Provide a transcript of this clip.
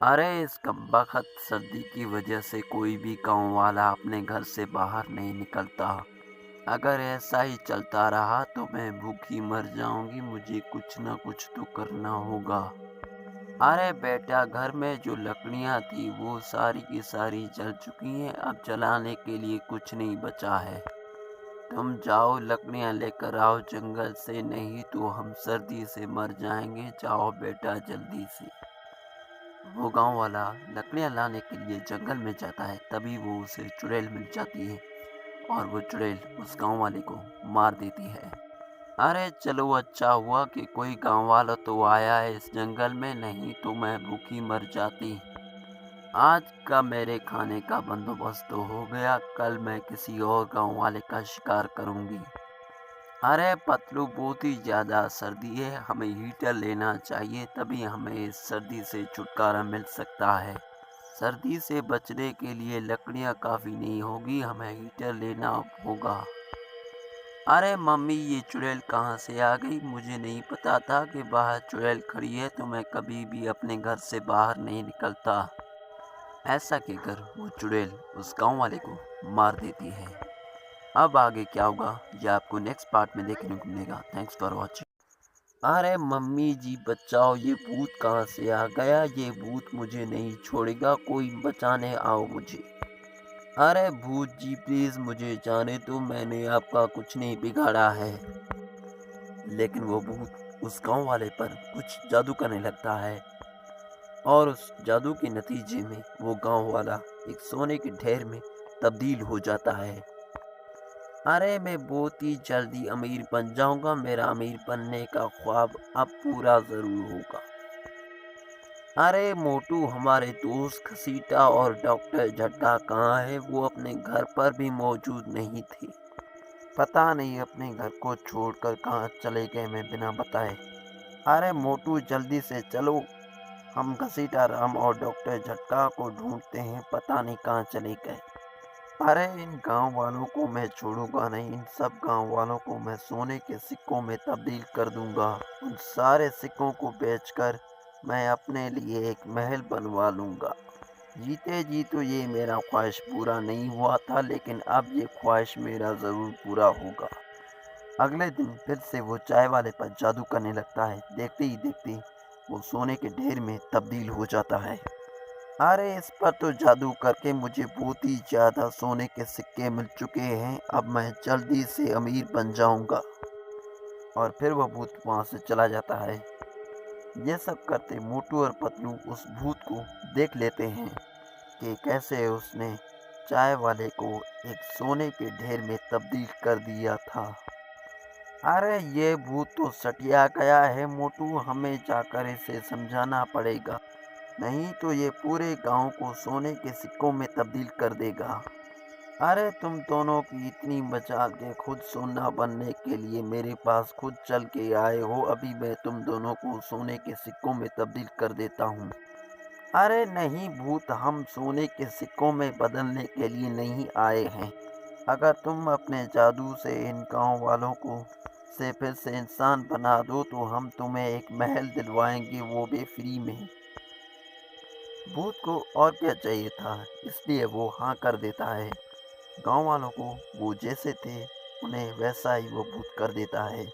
अरे इस कमबख्त सर्दी की वजह से कोई भी गांव वाला अपने घर से बाहर नहीं निकलता। अगर ऐसा ही चलता रहा तो मैं भूखी मर जाऊंगी। मुझे कुछ ना कुछ तो करना होगा। अरे बेटा, घर में जो लकड़ियां थी वो सारी की सारी जल चुकी हैं। अब जलाने के लिए कुछ नहीं बचा है। तुम जाओ लकड़ियां लेकर आओ जंगल से, नहीं तो हम सर्दी से मर जाएंगे। जाओ बेटा जल्दी से। वो गांव वाला लकड़ियां लाने के लिए जंगल में जाता है। तभी वो उसे चुड़ैल मिल जाती है और वो चुड़ैल उस गांव वाले को मार देती है। अरे चलो, अच्छा हुआ कि कोई गांव वाला तो आया है इस जंगल में, नहीं तो मैं भूखी मर जाती। आज का मेरे खाने का बंदोबस्त तो हो गया, कल मैं किसी और गांव वाले का शिकार करूंगी। अरे पतलू, बहुत ही ज़्यादा सर्दी है, हमें हीटर लेना चाहिए, तभी हमें इस सर्दी से छुटकारा मिल सकता है। सर्दी से बचने के लिए लकड़ियाँ काफ़ी नहीं होगी, हमें हीटर लेना होगा। अरे मम्मी, ये चुड़ैल कहाँ से आ गई? मुझे नहीं पता था कि बाहर चुड़ैल खड़ी है, तो मैं कभी भी अपने घर से बाहर नहीं निकलता। ऐसा कहकर वो चुड़ैल उस गांव वाले को मार देती है। अब आगे क्या होगा ये आपको नेक्स्ट पार्ट में देखने को मिलेगा। Thanks for watching. अरे मम्मी जी बचाओ, ये भूत कहाँ से आ गया? ये भूत मुझे नहीं छोड़ेगा, कोई बचाने आओ मुझे। अरे भूत जी प्लीज मुझे जाने दो, मैंने आपका कुछ नहीं बिगाड़ा है। लेकिन वो भूत उस गांव वाले पर कुछ जादू करने लगता है और उस जादू के नतीजे में वो गांव वाला एक सोने के ढेर में तब्दील हो जाता है। अरे मैं बहुत ही जल्दी अमीर बन जाऊंगा, मेरा अमीर बनने का ख्वाब अब पूरा जरूर होगा। अरे मोटू, हमारे दोस्त खसीटा और डॉक्टर झट्टा कहाँ है? वो अपने घर पर भी मौजूद नहीं थे। पता नहीं अपने घर को छोड़कर कहाँ चले गए मैं बिना बताए। अरे मोटू जल्दी से चलो, हम घसीटा राम और डॉक्टर झटका को ढूंढते हैं, पता नहीं कहाँ चले गए। अरे इन गांव वालों को मैं छोड़ूंगा नहीं, इन सब गांव वालों को मैं सोने के सिक्कों में तब्दील कर दूंगा। उन सारे सिक्कों को बेचकर मैं अपने लिए एक महल बनवा लूंगा। जीते जी तो ये मेरा ख्वाहिश पूरा नहीं हुआ था, लेकिन अब ये ख्वाहिश मेरा ज़रूर पूरा होगा। अगले दिन फिर से वो चाय वाले पर जादू करने लगता है। देखते ही देखते वो सोने के ढेर में तब्दील हो जाता है। अरे इस पर तो जादू करके मुझे बहुत ही ज़्यादा सोने के सिक्के मिल चुके हैं, अब मैं जल्दी से अमीर बन जाऊंगा। और फिर वह भूत वहाँ से चला जाता है। ये सब करते मोटू और पतलू उस भूत को देख लेते हैं कि कैसे उसने चाय वाले को एक सोने के ढेर में तब्दील कर दिया था। अरे ये भूत तो सटिया गया है मोटू, हमें जाकर इसे समझाना पड़ेगा, नहीं तो ये पूरे गांव को सोने के सिक्कों में तब्दील कर देगा। अरे तुम दोनों की इतनी मजाल के खुद सोना बनने के लिए मेरे पास खुद चल के आए हो, अभी मैं तुम दोनों को सोने के सिक्कों में तब्दील कर देता हूँ। अरे नहीं भूत, हम सोने के सिक्कों में बदलने के लिए नहीं आए हैं। अगर तुम अपने जादू से इन गांव वालों को से फिर से इंसान बना दो तो हम तुम्हें एक महल दिलवाएंगे, वो भी फ्री में। भूत को और क्या चाहिए था, इसलिए वो हाँ कर देता है। गांव वालों को वो जैसे थे उन्हें वैसा ही वो भूत कर देता है।